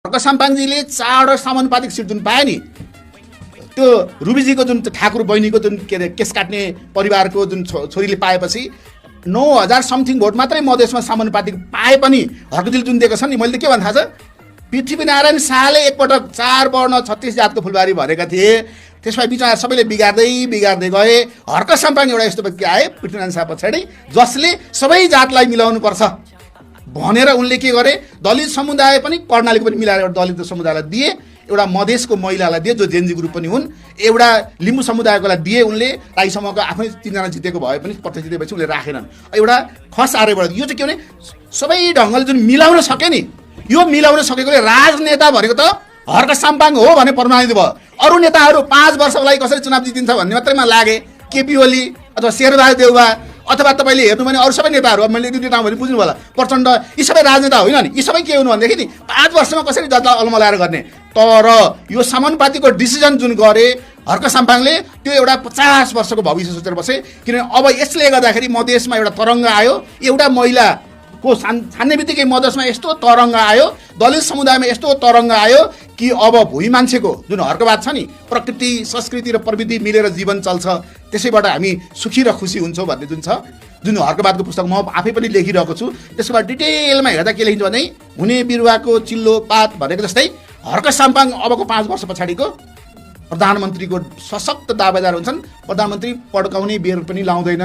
हर्क साम्पाङजीले 4वटा समानुपातिक सिट जुन पाए नि, त्यो रुबीजीको जुन ठाकुर बहिनीको जुन के अरे केस काट्ने परिवारको जुन छोरीले पाएपछि 9,000 समथिङ भोट मात्रै मधेसमा समानुपातिक पाए पनि हर्कजीले जुन दिएको छ नि, मैले के भन्न थाहा छ, पृथ्वीनारायण शाहले एकपटक 4 वर्ण 36 जातको फुलबारी भरेका थिए, त्यसमा बिचमा सबैले बिगार्दै गए। हर्क साम्पाङ एउटा यस्तो व्यक्ति आए पृथ्वीनारायण शाह पछाडि, जसले सबै जातलाई मिलाउनु पर्छ भनेर उनले के गरे, दलित समुदाय पनि कर्णालीको पनि मिलाएर एउटा दलित समुदायलाई दिए, एउटा मधेसको महिलालाई दिए जो जेन्जी ग्रुप पनि हुन्, एउटा लिम्बू समुदायकोलाई दिए उनले। राई समूहको आफै 3जना जितेको भए पनि प्रत्यक्ष जितेपछि उनले राखेनन्। एउटा खस आरेबाट यो चाहिँ के भने सबै ढङ्गले जुन मिलाउन सके नि, यो मिलाउन सकेकोले राजनेता भनेको त हर्क साम्पाङ हो भने प्रमाणित भयो। अरू नेताहरू 5 वर्षको लागि कसरी चुनाव जितिन्छ भन्ने मात्रैमा लागे, केपी ओली अथवा शेरबहादुर देउवा अथवा तपाईँले हेर्नु भने अरू सबै नेताहरू, अब मैले दुईवटा नाम भने बुझ्नु होला, प्रचण्ड, यी सबै राजनेता होइन नि, यी सबै के हुनु भनेदेखि नि 5 वर्षमा कसरी जसलाई अलमलाएर गर्ने। तर यो समानुपातिको डिसिजन जुन गरे हर्क साम्पाङले, त्यो एउटा 50 वर्षको भविष्य सोचेर बसे। किनभने अब यसले गर्दाखेरि मधेसमा एउटा तरङ्ग आयो, एउटा महिलाको छान्ने बित्तिकै मधेसमा यस्तो तरङ्ग आयो, दलित समुदायमा यस्तो तरङ्ग आयो कि अब भुइँ मान्छेको जुन हर्कवाद छ नि, प्रकृति संस्कृति र प्रविधि मिलेर जीवन चल्छ, त्यसैबाट हामी सुखी र खुसी हुन्छौँ भन्ने जुन छ, जुन हर्कवादको पुस्तक म आफै पनि लेखिरहेको छु, त्यसबाट डिटेलमा हेर्दा के लेखिन्छ भने हुने बिरुवाको चिल्लो पात भनेको जस्तै हर्क साम्पाङ अबको 5 वर्ष पछाडिको प्रधानमन्त्रीको सशक्त दावेदार हुन्छन्। प्रधानमन्त्री पड्काउने बेर पनि लाउँदैनन्।